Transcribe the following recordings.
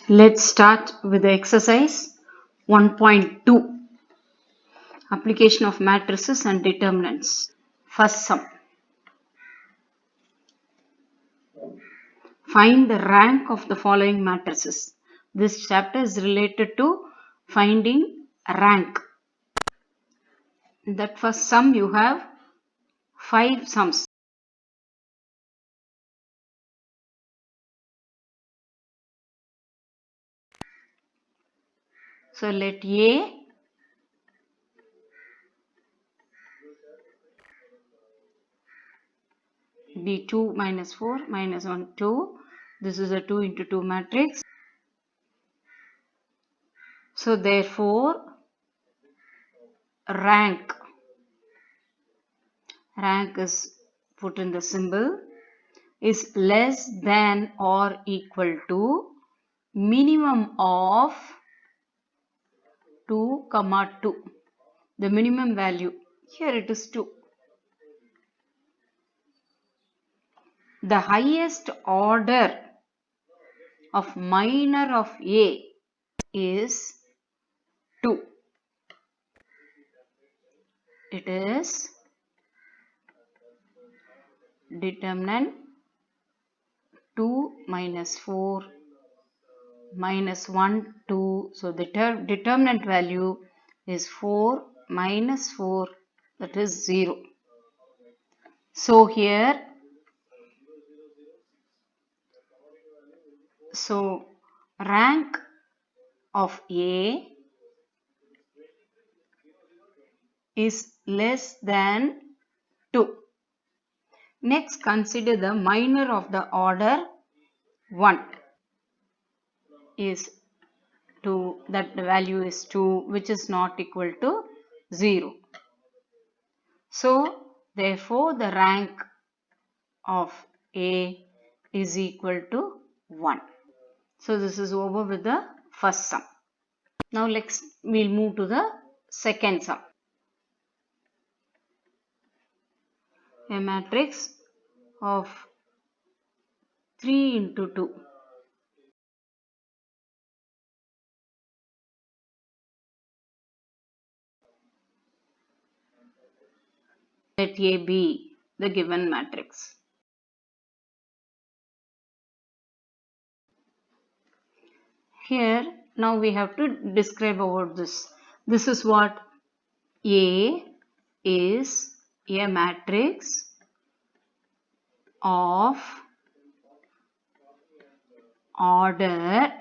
Let's start with the exercise 1.2, application of matrices and determinants. First sum. Find the rank of the following matrices. This chapter is related to finding rank. In that first sum you have 5 sums. So let A be 2 minus 4 minus 1 2. This is a 2 into 2 matrix. So therefore rank is put in the symbol is less than or equal to minimum of 2 comma 2. The minimum value here it is 2. The highest order of minor of A is 2. It is determinant 2 minus 4 minus 1 2. So the determinant value is 4 minus 4, that is 0. So here rank of A is less than 2. Next, consider the minor of the order 1 is 2, that the value is 2, which is not equal to 0. So therefore the rank of A is equal to 1. So this is over with the first sum. Now we'll move to the second sum. A matrix of 3 into 2. Let A be the given matrix. Here now we have to describe about this. This is what A is a matrix of order.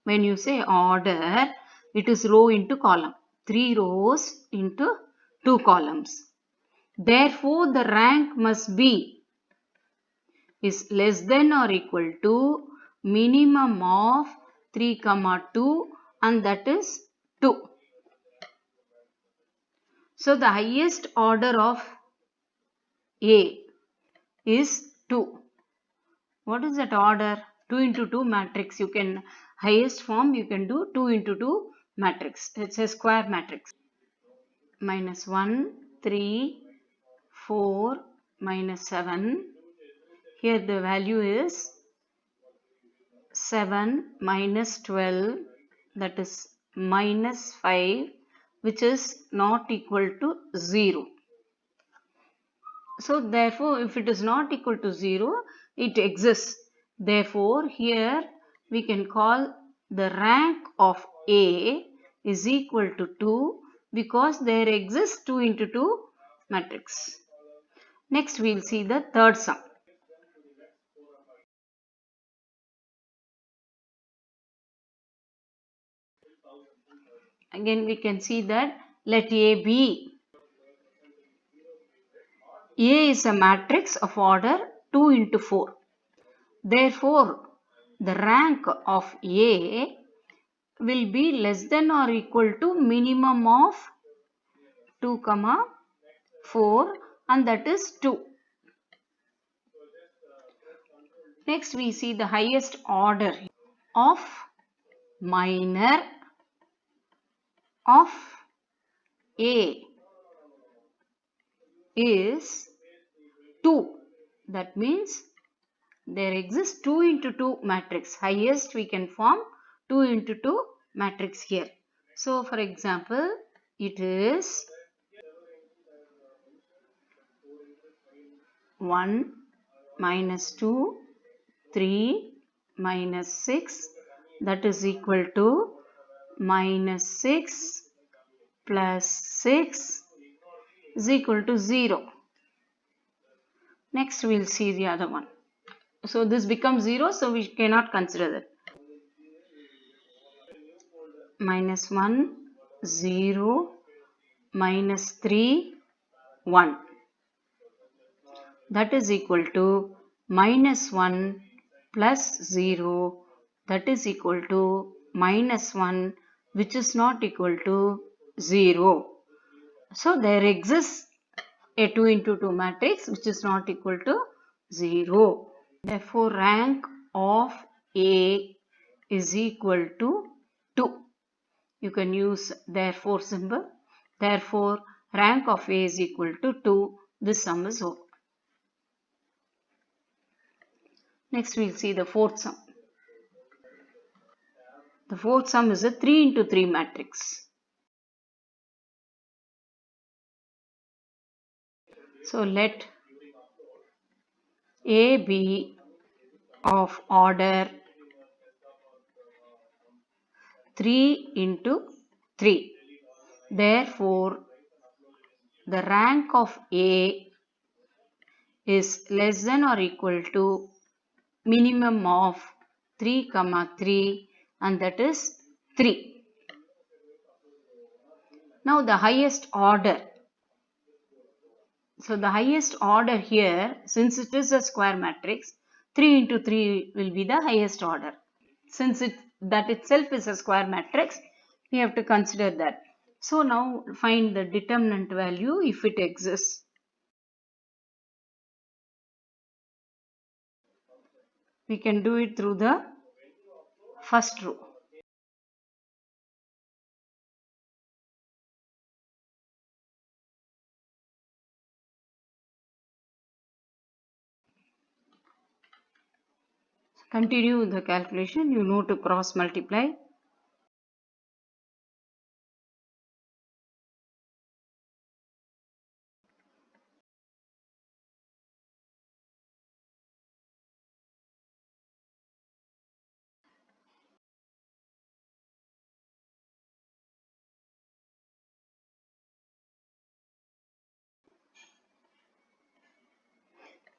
When you say order, it is row into column. 3 rows into 2 columns. Therefore the rank must be is less than or equal to minimum of 3 comma 2, and that is 2. So the highest order of A is 2. What is that order? 2 into 2 matrix. You can highest form you can do 2 into 2 matrix. It's a square matrix. Minus 1, 3, 4, minus 7. Here the value is 7 minus 12, that is minus 5, which is not equal to 0. So therefore if it is not equal to 0, it exists. Therefore here we can call the rank of A is equal to 2 because there exists 2 into 2 matrix. Next we will see the third sum. Again we can see that let A be. A is a matrix of order 2 into 4. Therefore the rank of A will be less than or equal to minimum of 2 comma 4, and that is 2. Next we see the highest order of minor of A is 2. That means there exists 2 into 2 matrix. Highest we can form 2 into 2 matrix here. So for example, it is 1 minus 2, 3 minus 6, that is equal to minus 6 plus 6 is equal to 0. Next we will see the other one. So this becomes 0, so we cannot consider that. Minus 1, 0, minus 3, 1. That is equal to minus 1 plus 0, that is equal to minus 1, which is not equal to 0. So there exists a 2 into 2 matrix which is not equal to 0. Therefore, rank of A is equal to 2. You can use therefore symbol. Therefore, rank of A is equal to 2. This sum is over. Next, we will see the fourth sum. The fourth sum is a 3 into 3 matrix. So, let A be of order 3 into 3. Therefore, the rank of A is less than or equal to minimum of 3, 3, and that is 3. Now the highest order. So the highest order here, since it is a square matrix, 3 into 3 will be the highest order. Since that itself is a square matrix, we have to consider that. So now find the determinant value if it exists. We can do it through the first row. Continue the calculation. You know to cross multiply.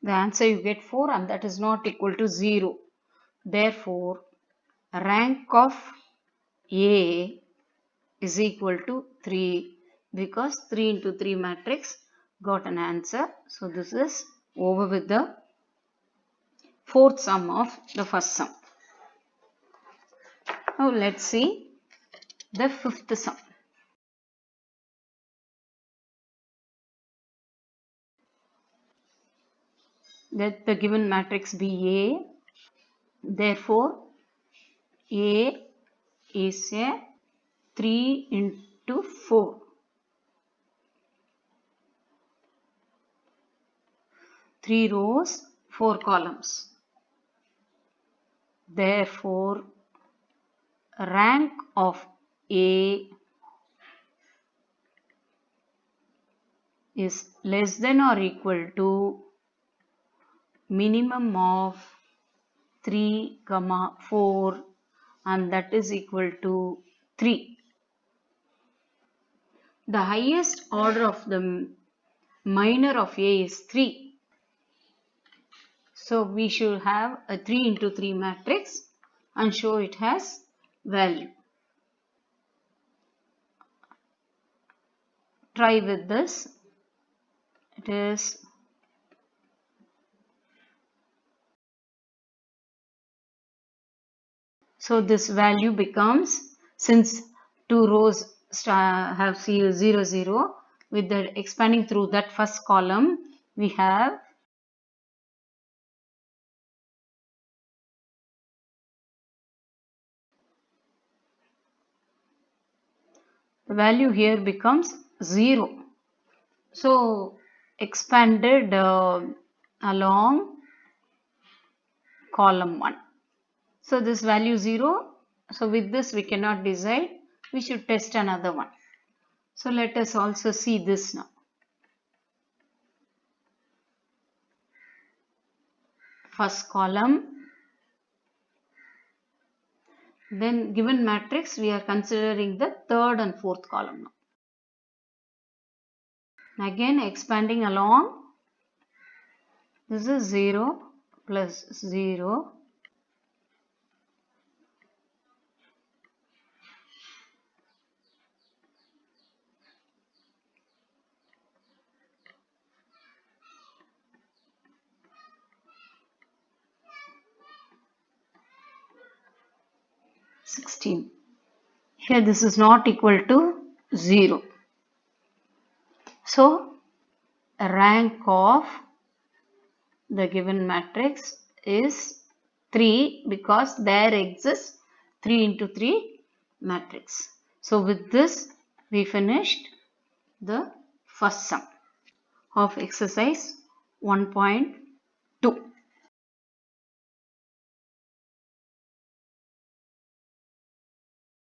The answer you get 4, and that is not equal to 0. Therefore, rank of A is equal to 3 because 3 into 3 matrix got an answer. So this is over with the fourth sum of the first sum. Now let's see the fifth sum. Let the given matrix be A. Therefore, A is a 3 into 4. 3 rows, 4 columns. Therefore, rank of A is less than or equal to minimum of 3, 4, and that is equal to 3. The highest order of the minor of A is 3. So we should have a 3 into 3 matrix and show it has value. Try with this. It is so this value becomes, since two rows have 0, 0, with the expanding through that first column, we have the value here becomes 0. So expanded along column 1. So this value 0. So with this we cannot decide. We should test another one. So let us also see this now. First column. Then given matrix, we are considering the third and fourth column now. Again expanding along. This is 0 plus 0. Here this is not equal to 0. So rank of the given matrix is 3 because there exists 3 into 3 matrix. So with this we finished the first sum of exercise 1.2.